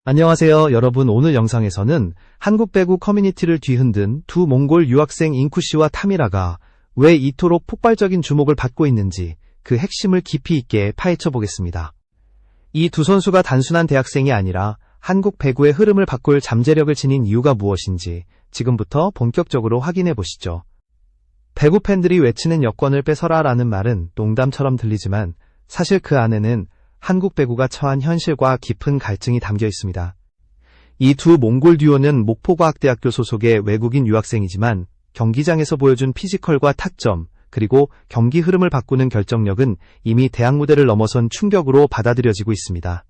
안녕하세요, 여러분. 오늘 영상에서는 한국 배구 커뮤니티를 뒤흔든 두 몽골 유학생 잉쿠씨와 타미라가 왜 이토록 폭발적인 주목을 받고 있는지 그 핵심을 깊이 있게 파헤쳐 보겠습니다. 이 두 선수가 단순한 대학생이 아니라 한국 배구의 흐름을 바꿀 잠재력을 지닌 이유가 무엇인지 지금부터 본격적으로 확인해 보시죠. 배구 팬들이 외치는 여권을 뺏어라 라는 말은 농담처럼 들리지만 사실 그 안에는 한국 배구가 처한 현실과 깊은 갈증이 담겨 있습니다. 이 두 몽골 듀오는 목포과학대학교 소속의 외국인 유학생이지만 경기장에서 보여준 피지컬과 타점, 그리고 경기 흐름을 바꾸는 결정력은 이미 대학 무대를 넘어선 충격으로 받아들여지고 있습니다.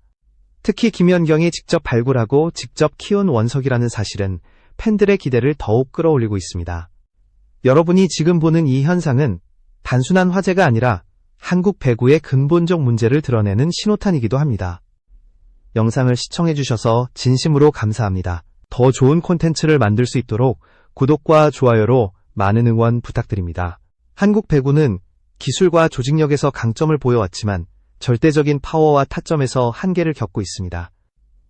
특히 김연경이 직접 발굴하고 직접 키운 원석이라는 사실은 팬들의 기대를 더욱 끌어올리고 있습니다. 여러분이 지금 보는 이 현상은 단순한 화제가 아니라 한국 배구의 근본적 문제를 드러내는 신호탄이기도 합니다. 영상을 시청해주셔서 진심으로 감사합니다. 더 좋은 콘텐츠를 만들 수 있도록 구독과 좋아요로 많은 응원 부탁드립니다. 한국 배구는 기술과 조직력에서 강점을 보여왔지만 절대적인 파워와 타점에서 한계를 겪고 있습니다.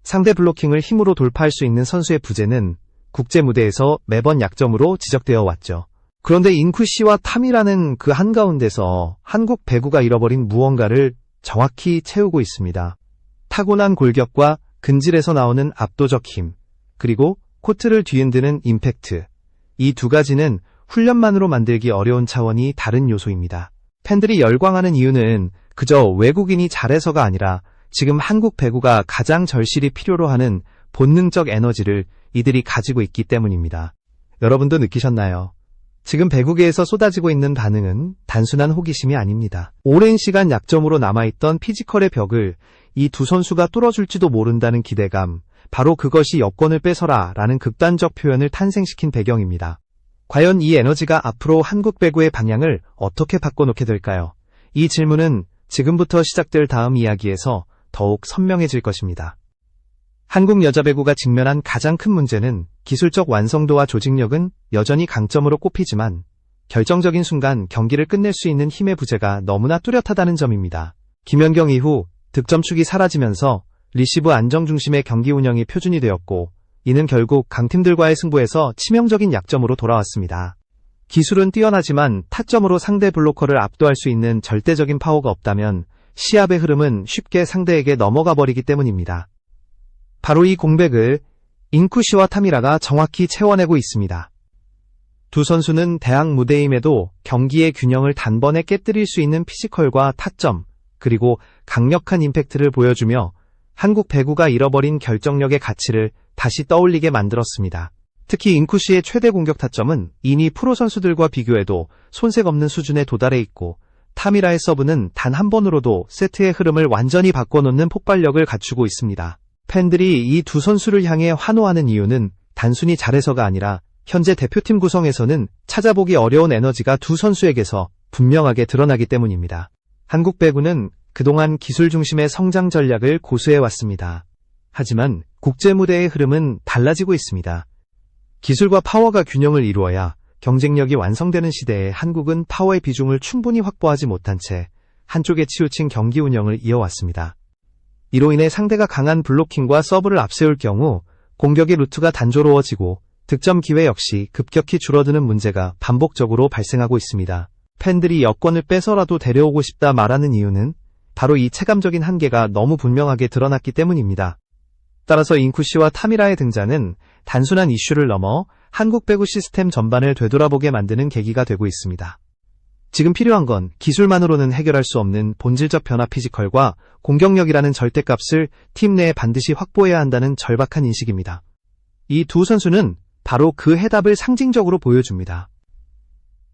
상대 블로킹을 힘으로 돌파할 수 있는 선수의 부재는 국제 무대에서 매번 약점으로 지적되어 왔죠. 그런데 잉쿠씨와 타미라는 그 한가운데서 한국 배구가 잃어버린 무언가를 정확히 채우고 있습니다. 타고난 골격과 근질에서 나오는 압도적 힘, 그리고 코트를 뒤흔드는 임팩트. 이 두 가지는 훈련만으로 만들기 어려운 차원이 다른 요소입니다. 팬들이 열광하는 이유는 그저 외국인이 잘해서가 아니라 지금 한국 배구가 가장 절실히 필요로 하는 본능적 에너지를 이들이 가지고 있기 때문입니다. 여러분도 느끼셨나요? 지금 배구계에서 쏟아지고 있는 반응은 단순한 호기심이 아닙니다. 오랜 시간 약점으로 남아있던 피지컬의 벽을 이 두 선수가 뚫어줄지도 모른다는 기대감, 바로 그것이 여권을 뺏어라 라는 극단적 표현을 탄생시킨 배경입니다. 과연 이 에너지가 앞으로 한국 배구의 방향을 어떻게 바꿔놓게 될까요? 이 질문은 지금부터 시작될 다음 이야기에서 더욱 선명해질 것입니다. 한국 여자 배구가 직면한 가장 큰 문제는 기술적 완성도와 조직력은 여전히 강점으로 꼽히지만 결정적인 순간 경기를 끝낼 수 있는 힘의 부재가 너무나 뚜렷하다는 점입니다. 김연경 이후 득점축이 사라지면서 리시브 안정 중심의 경기 운영이 표준이 되었고 이는 결국 강팀들과의 승부에서 치명적인 약점으로 돌아왔습니다. 기술은 뛰어나지만 타점으로 상대 블로커를 압도할 수 있는 절대적인 파워가 없다면 시합의 흐름은 쉽게 상대에게 넘어가 버리기 때문입니다. 바로 이 공백을 잉쿠씨와 타미라가 정확히 채워내고 있습니다. 두 선수는 대학 무대임에도 경기의 균형을 단번에 깨뜨릴 수 있는 피지컬과 타점, 그리고 강력한 임팩트를 보여주며 한국 배구가 잃어버린 결정력의 가치를 다시 떠올리게 만들었습니다. 특히 잉쿠씨의 최대 공격 타점은 이미 프로 선수들과 비교해도 손색 없는 수준에 도달해 있고 타미라의 서브는 단 한 번으로도 세트의 흐름을 완전히 바꿔놓는 폭발력을 갖추고 있습니다. 팬들이 이 두 선수를 향해 환호하는 이유는 단순히 잘해서가 아니라 현재 대표팀 구성에서는 찾아보기 어려운 에너지가 두 선수에게서 분명하게 드러나기 때문입니다. 한국 배구는 그동안 기술 중심의 성장 전략을 고수해왔습니다. 하지만 국제 무대의 흐름은 달라지고 있습니다. 기술과 파워가 균형을 이루어야 경쟁력이 완성되는 시대에 한국은 파워의 비중을 충분히 확보하지 못한 채 한쪽에 치우친 경기 운영을 이어왔습니다. 이로 인해 상대가 강한 블로킹과 서브를 앞세울 경우 공격의 루트가 단조로워지고 득점 기회 역시 급격히 줄어드는 문제가 반복적으로 발생하고 있습니다. 팬들이 여권을 뺏어라도 데려오고 싶다 말하는 이유는 바로 이 체감적인 한계가 너무 분명하게 드러났기 때문입니다. 따라서 잉쿠씨와 타미라의 등장은 단순한 이슈를 넘어 한국 배구 시스템 전반을 되돌아보게 만드는 계기가 되고 있습니다. 지금 필요한 건 기술만으로는 해결할 수 없는 본질적 변화 피지컬과 공격력이라는 절대값을 팀 내에 반드시 확보해야 한다는 절박한 인식입니다. 이 두 선수는 바로 그 해답을 상징적으로 보여줍니다.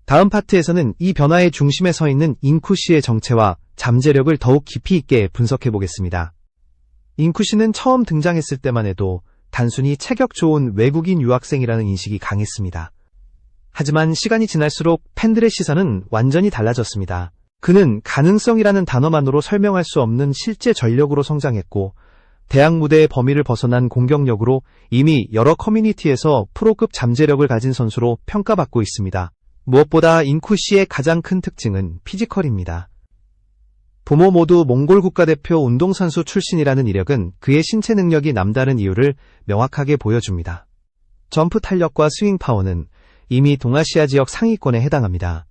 다음 파트에서는 이 변화의 중심에 서 있는 잉쿠씨의 정체와 잠재력을 더욱 깊이 있게 분석해 보겠습니다. 잉쿠씨는 처음 등장했을 때만 해도 단순히 체격 좋은 외국인 유학생이라는 인식이 강했습니다. 하지만 시간이 지날수록 팬들의 시선은 완전히 달라졌습니다. 그는 가능성이라는 단어만으로 설명할 수 없는 실제 전력으로 성장했고 대학 무대의 범위를 벗어난 공격력으로 이미 여러 커뮤니티에서 프로급 잠재력을 가진 선수로 평가받고 있습니다. 무엇보다 잉쿠씨의 가장 큰 특징은 피지컬입니다. 부모 모두 몽골 국가대표 운동선수 출신이라는 이력은 그의 신체 능력이 남다른 이유를 명확하게 보여줍니다. 점프 탄력과 스윙 파워는 이미 동아시아 지역 상위권에 해당합니다.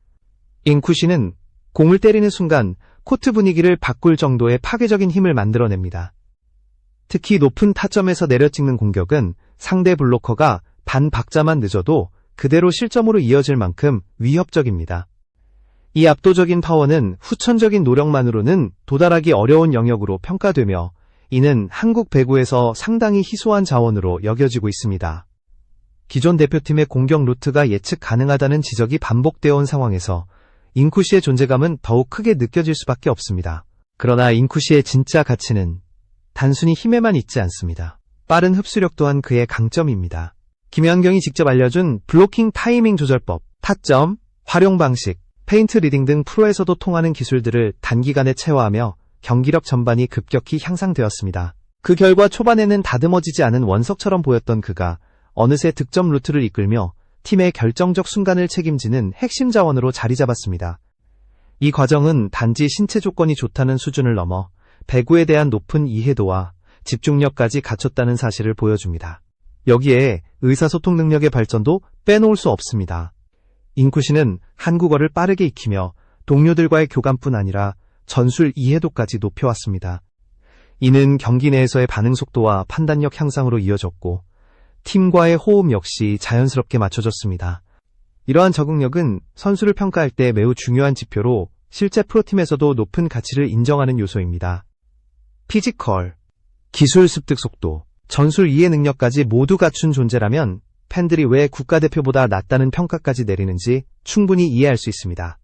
잉쿠시는 공을 때리는 순간 코트 분위기를 바꿀 정도의 파괴적인 힘을 만들어냅니다. 특히 높은 타점에서 내려찍는 공격은 상대 블로커가 반 박자만 늦어도 그대로 실점으로 이어질 만큼 위협적입니다. 이 압도적인 파워는 후천적인 노력만으로는 도달하기 어려운 영역으로 평가되며 이는 한국 배구에서 상당히 희소한 자원으로 여겨지고 있습니다. 기존 대표팀의 공격 루트가 예측 가능하다는 지적이 반복되어 온 상황에서 잉쿠시의 존재감은 더욱 크게 느껴질 수밖에 없습니다. 그러나 잉쿠시의 진짜 가치는 단순히 힘에만 있지 않습니다. 빠른 흡수력 또한 그의 강점입니다. 김연경이 직접 알려준 블로킹 타이밍 조절법, 타점, 활용 방식, 페인트 리딩 등 프로에서도 통하는 기술들을 단기간에 체화하며 경기력 전반이 급격히 향상되었습니다. 그 결과 초반에는 다듬어지지 않은 원석처럼 보였던 그가 어느새 득점 루트를 이끌며 팀의 결정적 순간을 책임지는 핵심 자원으로 자리 잡았습니다. 이 과정은 단지 신체 조건이 좋다는 수준을 넘어 배구에 대한 높은 이해도와 집중력까지 갖췄다는 사실을 보여줍니다. 여기에 의사소통 능력의 발전도 빼놓을 수 없습니다. 잉쿠시는 한국어를 빠르게 익히며 동료들과의 교감뿐 아니라 전술 이해도까지 높여왔습니다. 이는 경기 내에서의 반응 속도와 판단력 향상으로 이어졌고 팀과의 호흡 역시 자연스럽게 맞춰졌습니다. 이러한 적응력은 선수를 평가할 때 매우 중요한 지표로 실제 프로팀에서도 높은 가치를 인정하는 요소입니다. 피지컬, 기술 습득 속도, 전술 이해 능력까지 모두 갖춘 존재라면 팬들이 왜 국가대표보다 낫다는 평가까지 내리는지 충분히 이해할 수 있습니다.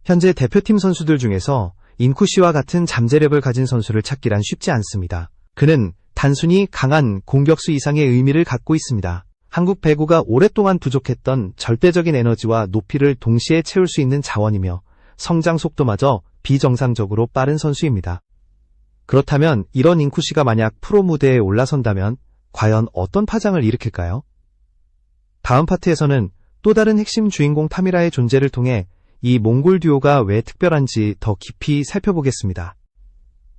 현재 대표팀 선수들 중에서 잉쿠시와 같은 잠재력을 가진 선수를 찾기란 쉽지 않습니다. 그는 단순히 강한 공격수 이상의 의미를 갖고 있습니다. 한국 배구가 오랫동안 부족했던 절대적인 에너지와 높이를 동시에 채울 수 있는 자원이며 성장 속도마저 비정상적으로 빠른 선수입니다. 그렇다면 이런 잉쿠시가 만약 프로 무대에 올라선다면 과연 어떤 파장을 일으킬까요? 다음 파트에서는 또 다른 핵심 주인공 타미라의 존재를 통해 이 몽골 듀오가 왜 특별한지 더 깊이 살펴보겠습니다.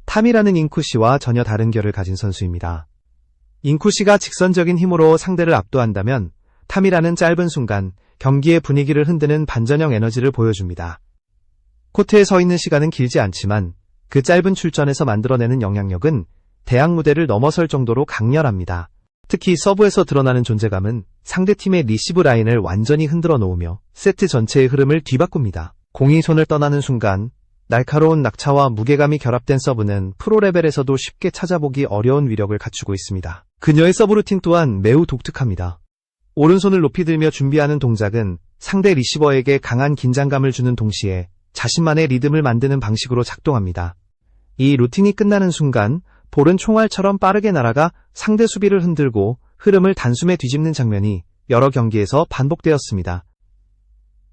타미라는 잉쿠시와 전혀 다른 결을 가진 선수입니다. 잉쿠시가 직선적인 힘으로 상대를 압도한다면 타미라는 짧은 순간 경기의 분위기를 흔드는 반전형 에너지를 보여줍니다. 코트에 서 있는 시간은 길지 않지만 그 짧은 출전에서 만들어내는 영향력은 대학 무대를 넘어설 정도로 강렬합니다. 특히 서브에서 드러나는 존재감은 상대팀의 리시브 라인을 완전히 흔들어 놓으며 세트 전체의 흐름을 뒤바꿉니다. 공이 손을 떠나는 순간 날카로운 낙차와 무게감이 결합된 서브는 프로 레벨에서도 쉽게 찾아보기 어려운 위력을 갖추고 있습니다. 그녀의 서브 루틴 또한 매우 독특합니다. 오른손을 높이 들며 준비하는 동작은 상대 리시버에게 강한 긴장감을 주는 동시에 자신만의 리듬을 만드는 방식으로 작동합니다. 이 루틴이 끝나는 순간 볼은 총알처럼 빠르게 날아가 상대 수비를 흔들고 흐름을 단숨에 뒤집는 장면이 여러 경기에서 반복되었습니다.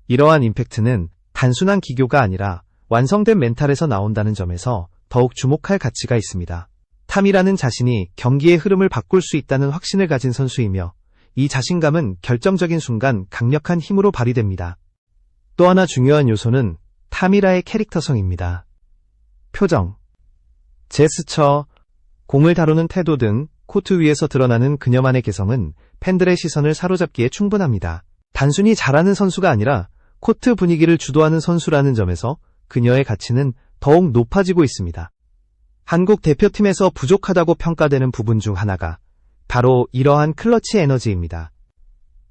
이러한 임팩트는 단순한 기교가 아니라 완성된 멘탈에서 나온다는 점에서 더욱 주목할 가치가 있습니다. 타미라는 자신이 경기의 흐름을 바꿀 수 있다는 확신을 가진 선수이며 이 자신감은 결정적인 순간 강력한 힘으로 발휘됩니다. 또 하나 중요한 요소는 타미라의 캐릭터성입니다. 표정, 제스처, 공을 다루는 태도 등 코트 위에서 드러나는 그녀만의 개성은 팬들의 시선을 사로잡기에 충분합니다. 단순히 잘하는 선수가 아니라 코트 분위기를 주도하는 선수라는 점에서 그녀의 가치는 더욱 높아지고 있습니다. 한국 대표팀에서 부족하다고 평가되는 부분 중 하나가 바로 이러한 클러치 에너지입니다.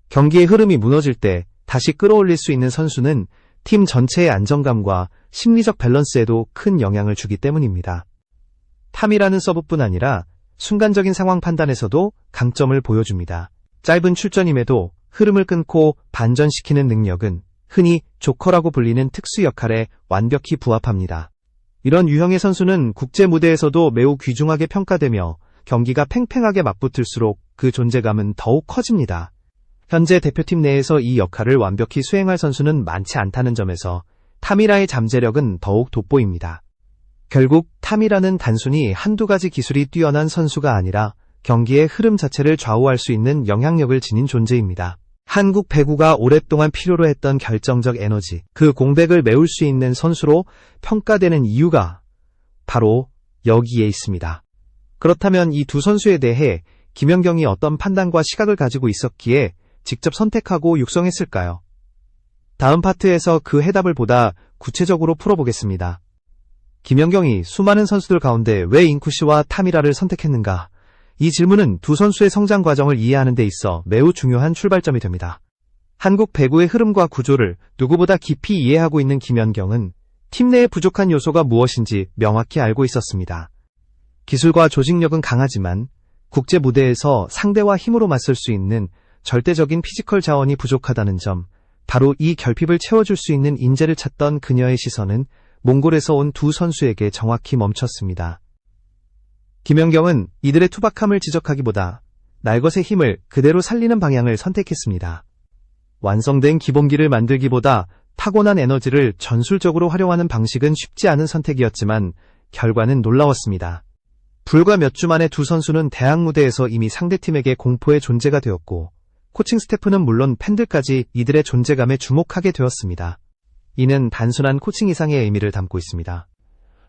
경기의 흐름이 무너질 때 다시 끌어올릴 수 있는 선수는 팀 전체의 안정감과 심리적 밸런스에도 큰 영향을 주기 때문입니다. 타미라는 서브뿐 아니라 순간적인 상황 판단에서도 강점을 보여줍니다. 짧은 출전임에도 흐름을 끊고 반전시키는 능력은 흔히 조커라고 불리는 특수 역할에 완벽히 부합합니다. 이런 유형의 선수는 국제 무대에서도 매우 귀중하게 평가되며 경기가 팽팽하게 맞붙을수록 그 존재감은 더욱 커집니다. 현재 대표팀 내에서 이 역할을 완벽히 수행할 선수는 많지 않다는 점에서 타미라의 잠재력은 더욱 돋보입니다. 결국 타미라는 단순히 한두 가지 기술이 뛰어난 선수가 아니라 경기의 흐름 자체를 좌우할 수 있는 영향력을 지닌 존재입니다. 한국 배구가 오랫동안 필요로 했던 결정적 에너지, 그 공백을 메울 수 있는 선수로 평가되는 이유가 바로 여기에 있습니다. 그렇다면 이 두 선수에 대해 김연경이 어떤 판단과 시각을 가지고 있었기에 직접 선택하고 육성했을까요? 다음 파트에서 그 해답을 보다 구체적으로 풀어보겠습니다. 김연경이 수많은 선수들 가운데 왜 인쿠시와 타미라를 선택했는가? 이 질문은 두 선수의 성장 과정을 이해하는 데 있어 매우 중요한 출발점이 됩니다. 한국 배구의 흐름과 구조를 누구보다 깊이 이해하고 있는 김연경은 팀 내의 부족한 요소가 무엇인지 명확히 알고 있었습니다. 기술과 조직력은 강하지만 국제 무대에서 상대와 힘으로 맞설 수 있는 절대적인 피지컬 자원이 부족하다는 점, 바로 이 결핍을 채워줄 수 있는 인재를 찾던 그녀의 시선은 몽골에서 온 두 선수에게 정확히 멈췄습니다. 김연경은 이들의 투박함을 지적하기보다 날것의 힘을 그대로 살리는 방향을 선택했습니다. 완성된 기본기를 만들기보다 타고난 에너지를 전술적으로 활용하는 방식은 쉽지 않은 선택이었지만 결과는 놀라웠습니다. 불과 몇 주 만에 두 선수는 대학 무대에서 이미 상대팀에게 공포의 존재가 되었고 코칭 스태프는 물론 팬들까지 이들의 존재감에 주목하게 되었습니다. 이는 단순한 코칭 이상의 의미를 담고 있습니다.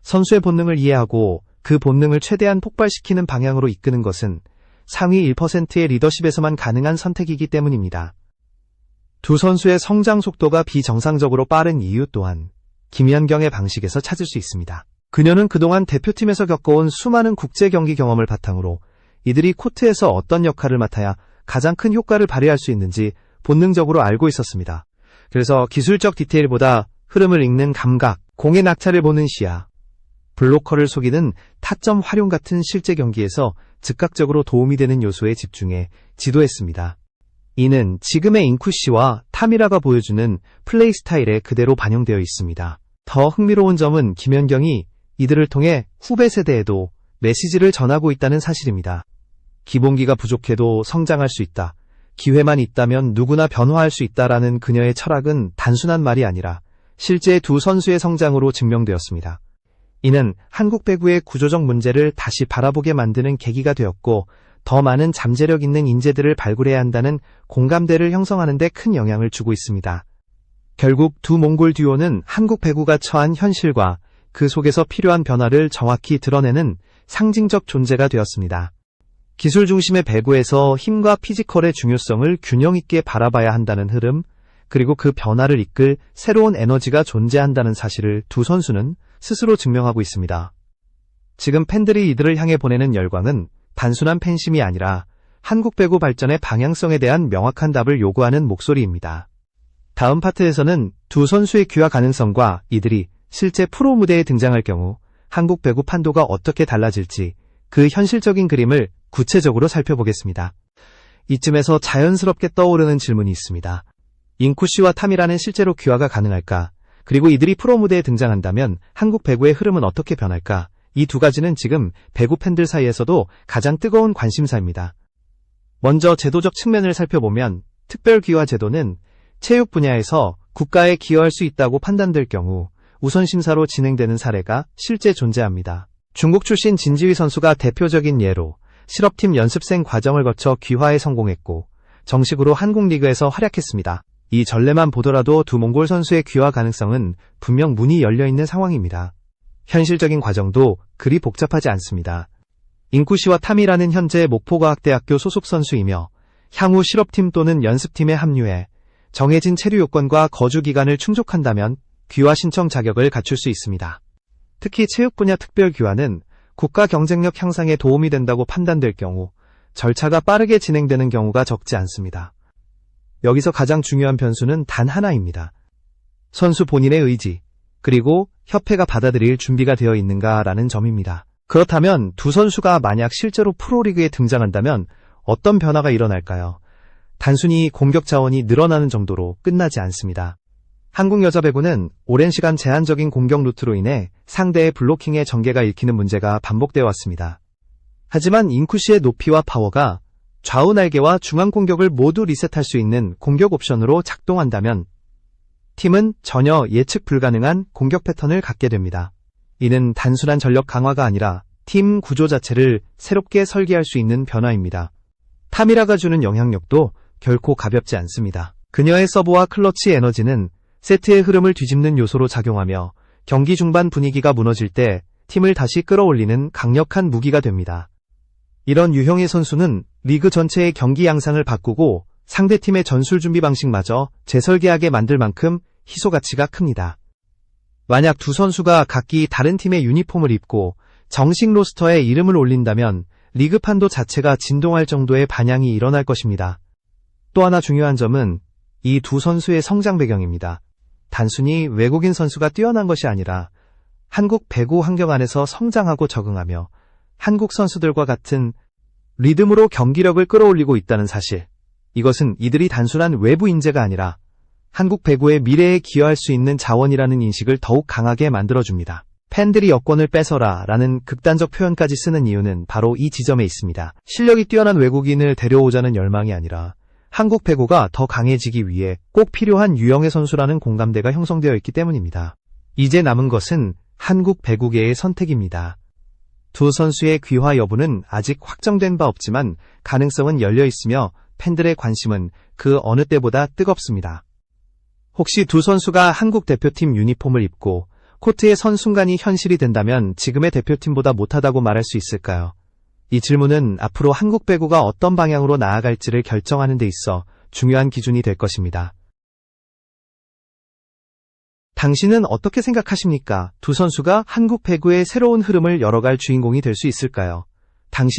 선수의 본능을 이해하고 그 본능을 최대한 폭발시키는 방향으로 이끄는 것은 상위 1%의 리더십에서만 가능한 선택이기 때문입니다. 두 선수의 성장 속도가 비정상적으로 빠른 이유 또한 김연경의 방식에서 찾을 수 있습니다. 그녀는 그동안 대표팀에서 겪어온 수많은 국제 경기 경험을 바탕으로 이들이 코트에서 어떤 역할을 맡아야 가장 큰 효과를 발휘할 수 있는지 본능적으로 알고 있었습니다. 그래서 기술적 디테일보다 흐름을 읽는 감각, 공의 낙차를 보는 시야, 블로커를 속이는 타점 활용 같은 실제 경기에서 즉각적으로 도움이 되는 요소에 집중해 지도했습니다. 이는 지금의 인쿠시와 타미라가 보여주는 플레이 스타일에 그대로 반영되어 있습니다. 더 흥미로운 점은 김연경이 이들을 통해 후배 세대에도 메시지를 전하고 있다는 사실입니다. 기본기가 부족해도 성장할 수 있다. 기회만 있다면 누구나 변화할 수 있다라는 그녀의 철학은 단순한 말이 아니라 실제 두 선수의 성장으로 증명되었습니다. 이는 한국 배구의 구조적 문제를 다시 바라보게 만드는 계기가 되었고 더 많은 잠재력 있는 인재들을 발굴해야 한다는 공감대를 형성하는 데 큰 영향을 주고 있습니다. 결국 두 몽골 듀오는 한국 배구가 처한 현실과 그 속에서 필요한 변화를 정확히 드러내는 상징적 존재가 되었습니다. 기술 중심의 배구에서 힘과 피지컬의 중요성을 균형 있게 바라봐야 한다는 흐름, 그리고 그 변화를 이끌 새로운 에너지가 존재한다는 사실을 두 선수는 스스로 증명하고 있습니다. 지금 팬들이 이들을 향해 보내는 열광은 단순한 팬심이 아니라 한국 배구 발전의 방향성에 대한 명확한 답을 요구하는 목소리입니다. 다음 파트에서는 두 선수의 귀화 가능성과 이들이 실제 프로 무대에 등장할 경우 한국 배구 판도가 어떻게 달라질지 그 현실적인 그림을 구체적으로 살펴보겠습니다. 이쯤에서 자연스럽게 떠오르는 질문이 있습니다. 인쿠시와 타미라는 실제로 귀화가 가능할까? 그리고 이들이 프로 무대에 등장한다면 한국 배구의 흐름은 어떻게 변할까? 이 두 가지는 지금 배구 팬들 사이에서도 가장 뜨거운 관심사입니다. 먼저 제도적 측면을 살펴보면 특별 귀화 제도는 체육 분야에서 국가에 기여할 수 있다고 판단될 경우 우선 심사로 진행되는 사례가 실제 존재합니다. 중국 출신 진지휘 선수가 대표적인 예로 실업팀 연습생 과정을 거쳐 귀화에 성공했고 정식으로 한국 리그에서 활약했습니다. 이 전례만 보더라도 두 몽골 선수의 귀화 가능성은 분명 문이 열려있는 상황입니다. 현실적인 과정도 그리 복잡하지 않습니다. 인쿠시와 타미라는 현재 목포과학대학교 소속 선수이며 향후 실업팀 또는 연습팀에 합류해 정해진 체류 요건과 거주 기간을 충족한다면 귀화 신청 자격을 갖출 수 있습니다. 특히 체육 분야 특별 귀화는 국가 경쟁력 향상에 도움이 된다고 판단될 경우 절차가 빠르게 진행되는 경우가 적지 않습니다. 여기서 가장 중요한 변수는 단 하나입니다. 선수 본인의 의지, 그리고 협회가 받아들일 준비가 되어 있는가라는 점입니다. 그렇다면 두 선수가 만약 실제로 프로리그에 등장한다면 어떤 변화가 일어날까요? 단순히 공격 자원이 늘어나는 정도로 끝나지 않습니다. 한국 여자 배구는 오랜 시간 제한적인 공격 루트로 인해 상대의 블로킹의 전개가 읽히는 문제가 반복되어 왔습니다. 하지만 인쿠시의 높이와 파워가 좌우 날개와 중앙 공격을 모두 리셋할 수 있는 공격 옵션으로 작동한다면 팀은 전혀 예측 불가능한 공격 패턴을 갖게 됩니다. 이는 단순한 전력 강화가 아니라 팀 구조 자체를 새롭게 설계할 수 있는 변화입니다. 타미라가 주는 영향력도 결코 가볍지 않습니다. 그녀의 서브와 클러치 에너지는 세트의 흐름을 뒤집는 요소로 작용하며 경기 중반 분위기가 무너질 때 팀을 다시 끌어올리는 강력한 무기가 됩니다. 이런 유형의 선수는 리그 전체의 경기 양상을 바꾸고 상대팀의 전술 준비 방식마저 재설계하게 만들 만큼 희소 가치가 큽니다. 만약 두 선수가 각기 다른 팀의 유니폼을 입고 정식 로스터에 이름을 올린다면 리그 판도 자체가 진동할 정도의 반향이 일어날 것입니다. 또 하나 중요한 점은 이 두 선수의 성장 배경입니다. 단순히 외국인 선수가 뛰어난 것이 아니라 한국 배구 환경 안에서 성장하고 적응하며 한국 선수들과 같은 리듬으로 경기력을 끌어올리고 있다는 사실. 이것은 이들이 단순한 외부 인재가 아니라 한국 배구의 미래에 기여할 수 있는 자원이라는 인식을 더욱 강하게 만들어줍니다. 팬들이 여권을 뺏어라 라는 극단적 표현까지 쓰는 이유는 바로 이 지점에 있습니다. 실력이 뛰어난 외국인을 데려오자는 열망이 아니라 한국 배구가 더 강해지기 위해 꼭 필요한 유형의 선수라는 공감대가 형성되어 있기 때문입니다. 이제 남은 것은 한국 배구계의 선택입니다. 두 선수의 귀화 여부는 아직 확정된 바 없지만 가능성은 열려 있으며 팬들의 관심은 그 어느 때보다 뜨겁습니다. 혹시 두 선수가 한국 대표팀 유니폼을 입고 코트에 선 순간이 현실이 된다면 지금의 대표팀보다 못하다고 말할 수 있을까요? 이 질문은 앞으로 한국 배구가 어떤 방향으로 나아갈지를 결정하는 데 있어 중요한 기준이 될 것입니다. 당신은 어떻게 생각하십니까? 두 선수가 한국 배구의 새로운 흐름을 열어갈 주인공이 될 수 있을까요? 당신